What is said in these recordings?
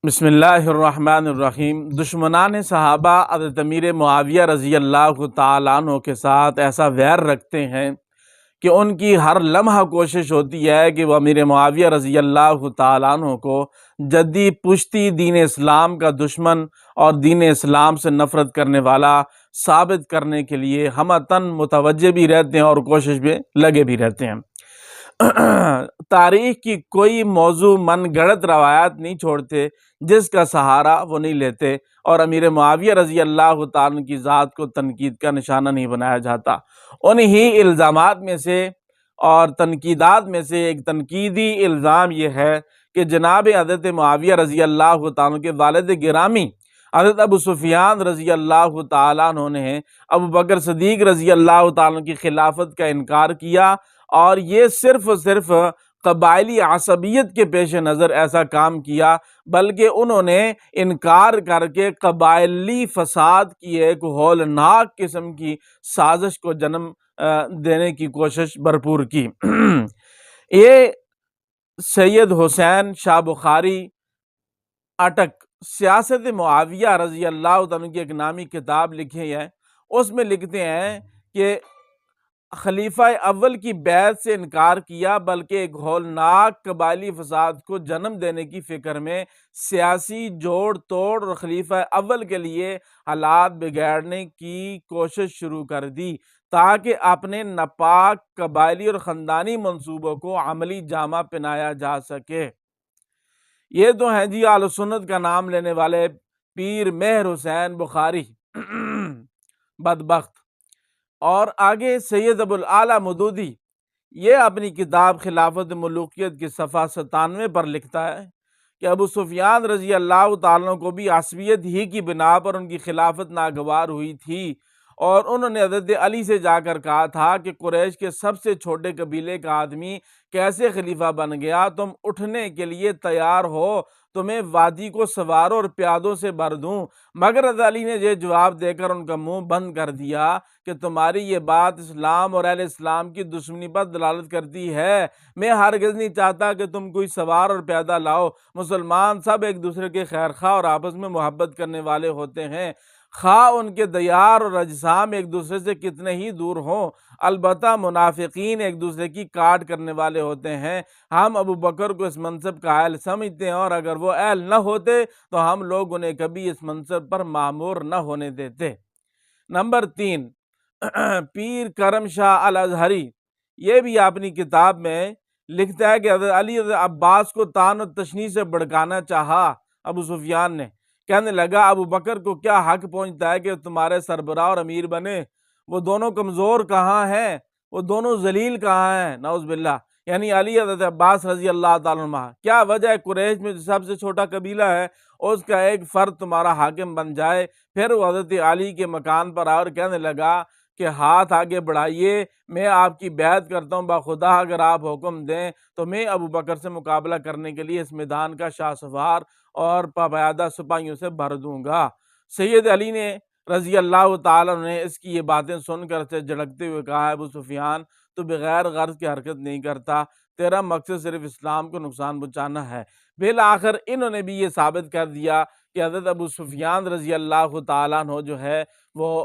بسم اللہ الرحمن الرحیم۔ دشمنان صحابہ حضرت امیر معاویہ رضی اللہ تعالیٰ عنہ کے ساتھ ایسا ویر رکھتے ہیں کہ ان کی ہر لمحہ کوشش ہوتی ہے کہ وہ امیر معاویہ رضی اللہ تعالیٰ عنہ کو جدی پشتی دین اسلام کا دشمن اور دین اسلام سے نفرت کرنے والا ثابت کرنے کے لیے ہمہ تن متوجہ بھی رہتے ہیں اور کوشش میں لگے بھی رہتے ہیں۔ تاریخ کی کوئی موضوع من گڑت روایات نہیں چھوڑتے جس کا سہارا وہ نہیں لیتے، اور امیر معاویہ رضی اللہ تعالیٰ کی ذات کو تنقید کا نشانہ نہیں بنایا جاتا۔ انہی الزامات میں سے اور تنقیدات میں سے ایک تنقیدی الزام یہ ہے کہ جناب حضرت معاویہ رضی اللہ تعالیٰ کے والد گرامی حضرت ابو سفیان رضی اللہ تعالیٰ عنہ نے ابو بکر صدیق رضی اللہ تعالیٰ کی خلافت کا انکار کیا، اور یہ صرف قبائلی عصبیت کے پیش نظر ایسا کام کیا، بلکہ انہوں نے انکار کر کے قبائلی فساد کی ایک ہولناک قسم کی سازش کو جنم دینے کی کوشش بھرپور کی۔ یہ سید حسین شاہ بخاری اٹک سیاست معاویہ رضی اللہ عنہ کی ایک نامی کتاب لکھی ہے، اس میں لکھتے ہیں کہ خلیفہ اول کی بیعت سے انکار کیا، بلکہ ایک ہولناک قبائلی فساد کو جنم دینے کی فکر میں سیاسی جوڑ توڑ اور خلیفہ اول کے لیے حالات بگاڑنے کی کوشش شروع کر دی تاکہ اپنے ناپاک قبائلی اور خاندانی منصوبوں کو عملی جامہ پہنایا جا سکے۔ یہ تو ہیں جی اہل سنت کا نام لینے والے پیر مہر حسین بخاری بدبخت۔ اور آگے سید ابو الاعلیٰ مودودی یہ اپنی کتاب خلافت ملوکیت کی صفحہ 97 پر لکھتا ہے کہ ابو سفیان رضی اللہ تعالیٰ کو بھی عصبیت ہی کی بنا پر ان کی خلافت ناگوار ہوئی تھی، اور انہوں نے حضرت علی سے جا کر کہا تھا کہ قریش کے سب سے چھوٹے قبیلے کا آدمی کیسے خلیفہ بن گیا؟ تم اٹھنے کے لیے تیار ہو، تمہیں وادی کو سواروں اور پیادوں سے بھر دوں۔ مگر حضرت علی نے یہ جواب دے کر ان کا منہ بند کر دیا کہ تمہاری یہ بات اسلام اور اہل اسلام کی دشمنی پر دلالت کرتی ہے۔ میں ہرگز نہیں چاہتا کہ تم کوئی سوار اور پیادہ لاؤ۔ مسلمان سب ایک دوسرے کے خیر خواہ اور آپس میں محبت کرنے والے ہوتے ہیں، خواہ ان کے دیار اور اجسام ایک دوسرے سے کتنے ہی دور ہوں۔ البتہ منافقین ایک دوسرے کی کاٹ کرنے والے ہوتے ہیں۔ ہم ابو بکر کو اس منصب کا اہل سمجھتے ہیں، اور اگر وہ اہل نہ ہوتے تو ہم لوگ انہیں کبھی اس منصب پر مامور نہ ہونے دیتے۔ نمبر 3، پیر کرم شاہ الازہری یہ بھی اپنی کتاب میں لکھتا ہے کہ حضرت علی حضرت عباس کو طعن و تشنیع سے بھڑکانا چاہا ابو سفیان نے۔ کہنے لگا ابو بکر کو کیا حق پہنچتا ہے کہ تمہارے سربراہ اور امیر بنے؟ وہ دونوں کمزور کہاں ہیں؟ وہ دونوں ذلیل کہاں ہیں؟ نعوذ باللہ۔ یعنی علی حضرت عباس رضی اللہ تعالیٰ عنہ کیا وجہ ہے قریش میں جو سب سے چھوٹا قبیلہ ہے اس کا ایک فرد تمہارا حاکم بن جائے؟ پھر وہ حضرت علی کے مکان پر آ اور کہنے لگا کہ ہاتھ آگے بڑھائیے، میں آپ کی بیعت کرتا ہوں، باخدا اگر آپ حکم دیں تو میں ابو بکر سے مقابلہ کرنے کے لیے اس میدان کا شاہ سوار اور پابیادہ سپاہیوں سے بھر دوں گا۔ سید علی نے رضی اللہ تعالیٰ نے اس کی یہ باتیں سن کر سے جھڑکتے ہوئے کہا، ابو سفیان تو بغیر غرض کی حرکت نہیں کرتا، تیرا مقصد صرف اسلام کو نقصان پہنچانا ہے۔ بالآخر انہوں نے بھی یہ ثابت کر دیا کہ حضرت ابو سفیان رضی اللہ تعالیٰ عنہ جو ہے وہ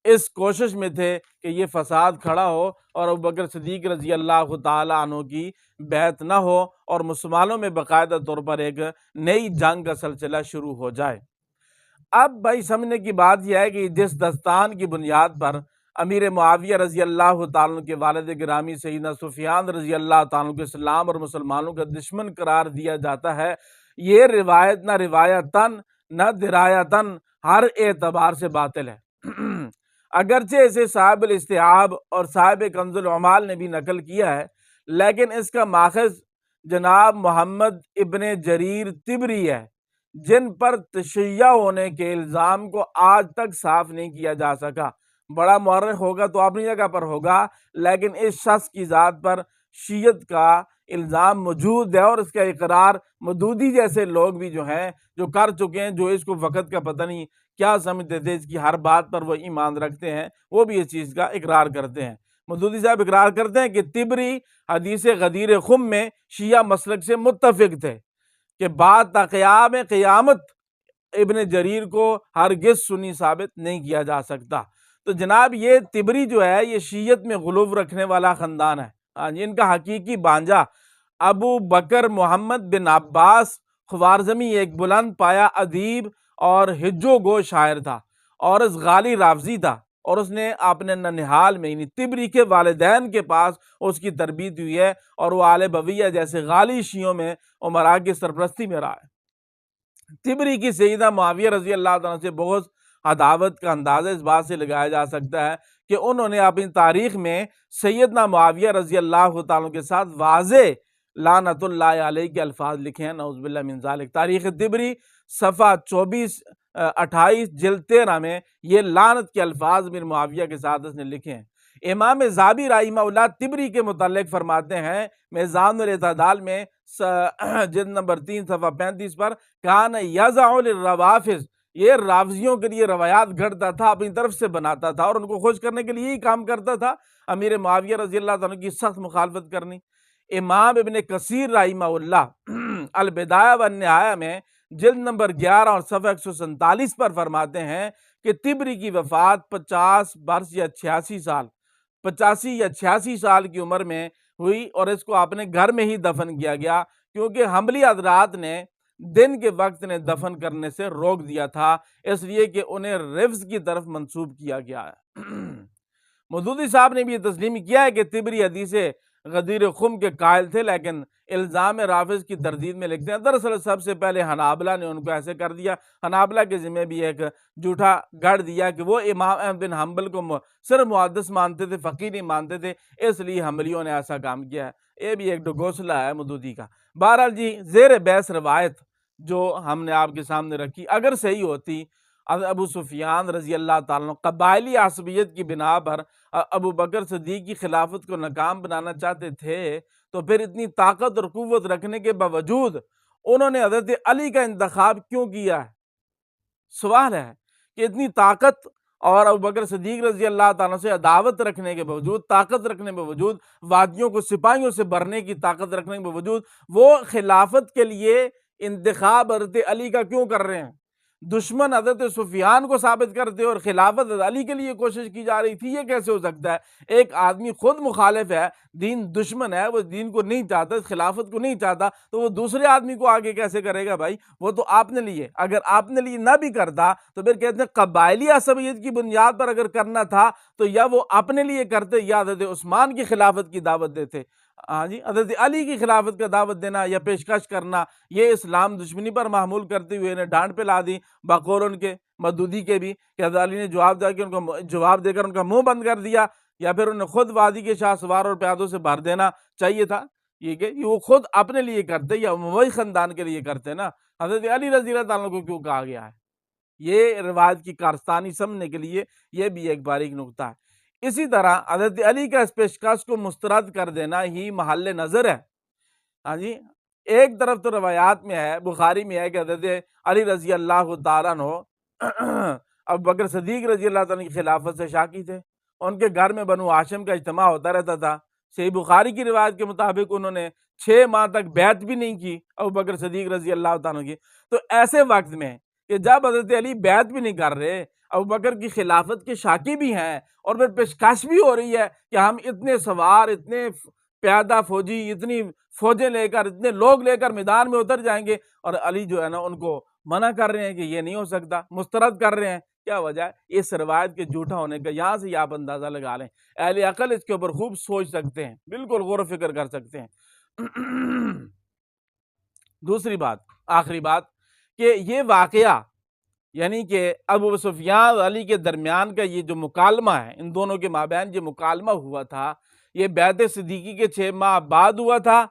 اس کوشش میں تھے کہ یہ فساد کھڑا ہو اور ابو بکر صدیق رضی اللہ تعالیٰ عنہ کی بیعت نہ ہو، اور مسلمانوں میں باقاعدہ طور پر ایک نئی جنگ کا سلسلہ شروع ہو جائے۔ اب بھائی سمجھنے کی بات یہ ہے کہ جس دستان کی بنیاد پر امیر معاویہ رضی اللہ تعالیٰ عنہ کے والد گرامی سیدنا سفیان رضی اللہ تعالیٰ عنہ کو اسلام اور مسلمانوں کا دشمن قرار دیا جاتا ہے، یہ روایت نہ روایتاً نہ درایتاً ہر اعتبار سے باطل ہے۔ اگرچہ اسے صاحب الاستیعاب اور صاحب کنز العمال نے بھی نقل کیا ہے، لیکن اس کا ماخذ جناب محمد ابن جریر طبری ہے، جن پر تشیع ہونے کے الزام کو آج تک صاف نہیں کیا جا سکا۔ بڑا مورخ ہوگا تو اپنی جگہ پر ہوگا، لیکن اس شخص کی ذات پر شیعت کا الزام موجود ہے، اور اس کا اقرار مودودی جیسے لوگ بھی جو ہیں جو کر چکے ہیں، جو اس کو وقت کا پتہ نہیں کیا سمجھتے تھے، اس کی ہر بات پر وہ ایمان رکھتے ہیں، وہ بھی اس چیز کا اقرار کرتے ہیں۔ مودودی صاحب اقرار کرتے ہیں کہ طبری حدیث غدیر خم میں شیعہ مسلک سے متفق تھے۔ کہ بعد تا قیام قیامت ابن جریر کو ہرگز سنی ثابت نہیں کیا جا سکتا۔ تو جناب یہ طبری جو ہے یہ شیعت میں غلو رکھنے والا خاندان ہے۔ ان کا حقیقی بانجا ابو بکر محمد بن عباس خوارزمی ایک بلند پایا ادیب اور ہجو گو شاعر تھا اور اس غالی رافضی تھا، اور اس نے اپنے ننہال میں یعنی طبری کے والدین کے پاس اس کی تربیت ہوئی ہے، اور وہ آل بویہ جیسے غالی شیعوں میں امراء کی سرپرستی میں رہا ہے۔ طبری کی سیدہ معاویہ رضی اللہ عنہ سے بغض عداوت کا اندازہ اس بات سے لگایا جا سکتا ہے کہ انہوں نے اپنی تاریخ میں سیدنا معاویہ رضی اللہ تعالیٰ کے ساتھ واضح لعنت اللہ علیہ کے الفاظ لکھے ہیں، نعوذ باللہ من ذالک۔ تاریخ طبری صفحہ 28 جلد 13 میں یہ لعنت کے الفاظ میر معاویہ کے ساتھ اس نے لکھے ہیں۔ امام ذہبی رحمہ اللہ طبری کے متعلق فرماتے ہیں میزان الاعتدال میں جلد نمبر 3 صفحہ 35 پر، کان یضع للروافض، یہ رافضیوں کے لیے روایات گھڑتا تھا، اپنی طرف سے بناتا تھا اور ان کو خوش کرنے کے لیے ہی کام کرتا تھا، امیر معاویہ رضی اللہ عنہ کی سخت مخالفت کرنی۔ امام ابن کثیر رحمہ اللہ البدایہ والنہایہ میں جلد نمبر 11 اور صفحہ 147 پر فرماتے ہیں کہ طبری کی وفات 85 یا 86 سال کی عمر میں ہوئی، اور اس کو اپنے گھر میں ہی دفن کیا گیا، کیونکہ حنبلی حضرات نے دن کے وقت نے دفن کرنے سے روک دیا تھا، اس لیے کہ انہیں رفض کی طرف منسوب کیا گیا ہے۔ مودودی صاحب نے بھی یہ تسلیم کیا ہے کہ طبری حدیث غدیر خم کے قائل تھے، لیکن الزام رافض کی تردید میں لکھتے ہیں دراصل سب سے پہلے حنابلہ نے ان کو ایسے کر دیا۔ حنابلہ کے ذمہ بھی ایک جھوٹا گڑ دیا کہ وہ امام احمد بن حنبل کو صرف محدث مانتے تھے، فقیہ نہیں مانتے تھے، اس لیے حنبلیوں نے ایسا کام کیا ہے۔ یہ بھی ایک ڈگوسلہ ہے مودودی کا۔ بہرحال جی، زیر بحث روایت جو ہم نے آپ کے سامنے رکھی اگر صحیح ہوتی، ابو سفیان رضی اللہ تعالیٰ عنہ قبائلی عصبیت کی بنا پر ابو بکر صدیق کی خلافت کو ناکام بنانا چاہتے تھے، تو پھر اتنی طاقت اور قوت رکھنے کے باوجود انہوں نے حضرت علی کا انتخاب کیوں کیا ہے؟ سوال ہے کہ اتنی طاقت اور ابو بکر صدیق رضی اللہ تعالیٰ سے عداوت رکھنے کے باوجود، طاقت رکھنے کے باوجود، وادیوں کو سپاہیوں سے بھرنے کی طاقت رکھنے کے باوجود، وہ خلافت کے لیے انتخاب حضرت علی کا کیوں کر رہے ہیں؟ دشمن حضرت سفیان کو ثابت کرتے اور خلافت حضرت علی کے لیے کوشش کی جا رہی تھی، یہ کیسے ہو سکتا ہے؟ ایک آدمی خود مخالف ہے، دین دشمن ہے، وہ دین کو نہیں چاہتا، خلافت کو نہیں چاہتا، تو وہ دوسرے آدمی کو آگے کیسے کرے گا بھائی؟ وہ تو آپ نے لیے، اگر آپ نے لیے نہ بھی کرتا تو پھر کہتے ہیں قبائلی عصبیت کی بنیاد پر اگر کرنا تھا تو یا وہ اپنے لیے کرتے یا حضرت عثمان کی خلافت کی دعوت دیتے۔ ہاں جی، حضرت علی کی خلافت کا دعوت دینا یا پیشکش کرنا، یہ اسلام دشمنی پر معمول کرتے ہوئے انہیں ڈانٹ پہ لا دی، بقول ان کے مودودی کے بھی، کہ حضرت علی نے جواب دے کر ان کا منہ بند کر دیا، یا پھر انہیں خود وادی کے شاہ سوار اور پیادوں سے بھر دینا چاہیے تھا، یہ کہ وہ خود اپنے لیے کرتے یا اموی خاندان کے لیے کرتے نا، حضرت علی رضی اللہ تعالیٰ کو کیوں کہا گیا ہے؟ یہ روایت کی کارستانی سمجھنے کے لیے یہ بھی ایک باریک نقطہ ہے۔ اسی طرح حضرت علی کا اس پیشکش کو مسترد کر دینا ہی محل نظر ہے۔ ہاں جی، ایک طرف تو روایات میں ہے، بخاری میں ہے کہ حضرت علی رضی اللہ تعالیٰ عنہ ابو بکر صدیق رضی اللہ تعالیٰ کی خلافت سے شاکی تھے، ان کے گھر میں بنو ہاشم کا اجتماع ہوتا رہتا تھا۔ صحیح بخاری کی روایت کے مطابق انہوں نے 6 ماہ تک بیعت بھی نہیں کی ابو بکر صدیق رضی اللہ تعالیٰ کی۔ تو ایسے وقت میں کہ جب حضرت علی بیعت بھی نہیں کر رہے، ابو بکر کی خلافت کے شاکی بھی ہیں، اور پھر پیشکش بھی ہو رہی ہے کہ ہم اتنے سوار، اتنے پیادہ فوجی، اتنی فوجیں لے کر، اتنے لوگ لے کر میدان میں اتر جائیں گے، اور علی جو ہے نا ان کو منع کر رہے ہیں کہ یہ نہیں ہو سکتا، مسترد کر رہے ہیں۔ کیا وجہ ہے؟ اس روایت کے جھوٹا ہونے کا یہاں سے آپ اندازہ لگا لیں۔ اہل عقل اس کے اوپر خوب سوچ سکتے ہیں، بالکل غور و فکر کر سکتے ہیں۔ دوسری بات، آخری بات، کہ یہ واقعہ یعنی کہ ابو سفیان اور علی کے درمیان کا یہ جو مکالمہ ہے، ان دونوں کے مابین جو مکالمہ ہوا تھا، یہ بیعت صدیقی کے 6 ماہ بعد ہوا تھا۔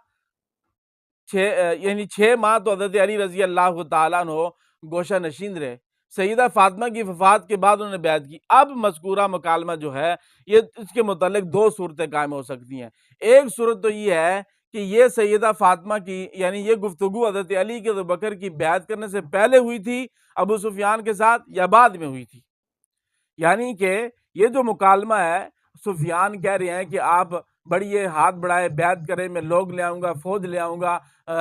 یعنی 6 ماہ تو حضرت علی رضی اللہ تعالیٰ عنہ گوشہ نشین رہے، سیدہ فاطمہ کی وفات کے بعد انہوں نے بیعت کی۔ اب مذکورہ مکالمہ جو ہے، یہ اس کے متعلق 2 صورتیں قائم ہو سکتی ہیں۔ ایک صورت تو یہ ہے کہ یہ سیدہ فاطمہ کی یعنی یہ گفتگو حضرت علی کے ابو بکر کی بیعت کرنے سے پہلے ہوئی تھی ابو سفیان کے ساتھ، یا بعد میں ہوئی تھی۔ یعنی کہ یہ جو مکالمہ ہے، سفیان کہہ رہے ہیں کہ آپ بڑھئے ہاتھ بڑھائے بیعت کرے میں لوگ لے آؤں گا، فوج لے آؤں گا،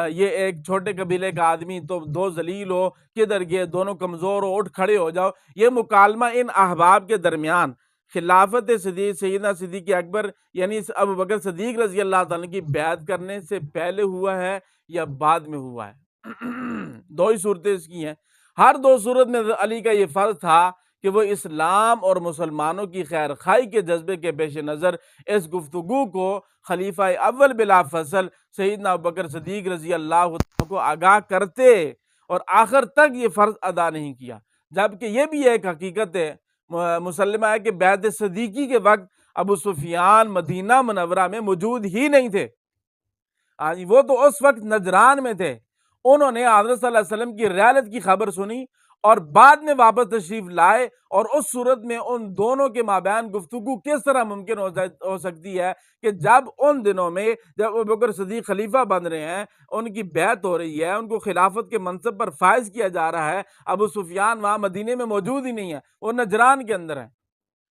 یہ ایک چھوٹے قبیلے کا آدمی تو دو ذلیل ہو کدھر گئے، دونوں کمزور ہو اٹھ کھڑے ہو جاؤ۔ یہ مکالمہ ان احباب کے درمیان خلافت صدیق سیدنا صدیق اکبر یعنی ابوبکر صدیق رضی اللہ تعالیٰ کی بیعت کرنے سے پہلے ہوا ہے یا بعد میں ہوا ہے؟ دو ہی صورتیں اس کی ہیں۔ ہر دو صورت میں علی کا یہ فرض تھا کہ وہ اسلام اور مسلمانوں کی خیر خواہی کے جذبے کے پیش نظر اس گفتگو کو خلیفہ اول بلا فصل سیدنا ابوبکر صدیق رضی اللہ عنہ کو آگاہ کرتے اور آخر تک یہ فرض ادا نہیں کیا، جبکہ یہ بھی ایک حقیقت ہے مسلمہ ہے کہ بیعت صدیقی کے وقت ابو سفیان مدینہ منورہ میں موجود ہی نہیں تھے۔ وہ تو اس وقت نجران میں تھے، انہوں نے حضرت صلی اللہ علیہ وسلم کی رحلت کی خبر سنی اور بعد میں واپس تشریف لائے، اور اس صورت میں ان دونوں کے مابین گفتگو کس طرح ممکن ہو سکتی ہے کہ جب ان دنوں میں جب ابوبکر صدیق خلیفہ بن رہے ہیں، ان کی بیعت ہو رہی ہے، ان کو خلافت کے منصب پر فائز کیا جا رہا ہے، ابو سفیان وہاں مدینے میں موجود ہی نہیں ہے، وہ نجران کے اندر ہے،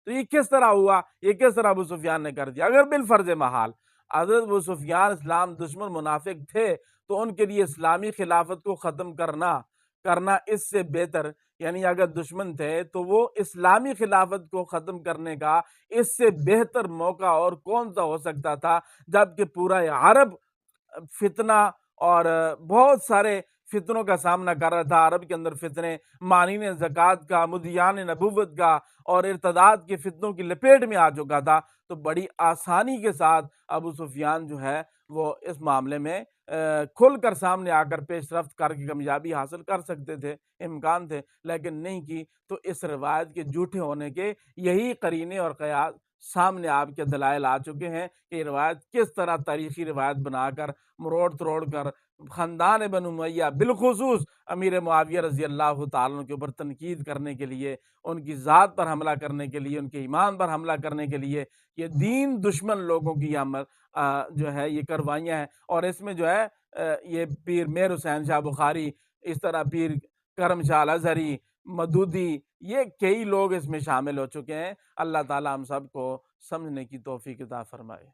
تو یہ کس طرح ہوا؟ یہ کس طرح ابو سفیان نے کر دیا؟ اگر بالفرض محال حضرت ابو سفیان اسلام دشمن منافق تھے تو ان کے لیے اسلامی خلافت کو ختم کرنا اس سے بہتر، یعنی اگر دشمن تھے تو وہ اسلامی خلافت کو ختم کرنے کا اس سے بہتر موقع اور کون سا ہو سکتا تھا، جبکہ پورا عرب فتنہ اور بہت سارے فتنوں کا سامنا کر رہا تھا۔ عرب کے اندر فتنے مانین زکوٰۃ کا، مدعیان نبوت کا اور ارتداد کے فتنوں کی لپیٹ میں آ چکا تھا، تو بڑی آسانی کے ساتھ ابو سفیان جو ہے وہ اس معاملے میں کھل کر سامنے آ کر پیش رفت کر کے کامیابی حاصل کر سکتے تھے، امکان تھے، لیکن نہیں کی۔ تو اس روایت کے جھوٹے ہونے کے یہی قرینے اور قیاس سامنے آپ کے دلائل آ چکے ہیں کہ یہ روایت کس طرح تاریخی روایت بنا کر مروڑ تروڑ کر خاندان بنو امیہ بالخصوص امیر معاویہ رضی اللہ تعالیٰ عنہ کے اوپر تنقید کرنے کے لیے، ان کی ذات پر حملہ کرنے کے لیے، ان کے ایمان پر حملہ کرنے کے لیے یہ دین دشمن لوگوں کی جو ہے یہ کروائیاں ہیں۔ اور اس میں جو ہے یہ پیر میر حسین شاہ بخاری، اس طرح پیر کرم شاہ الازہری، مدودی، یہ کئی لوگ اس میں شامل ہو چکے ہیں۔ اللہ تعالیٰ ہم سب کو سمجھنے کی توفیق عطا فرمائے۔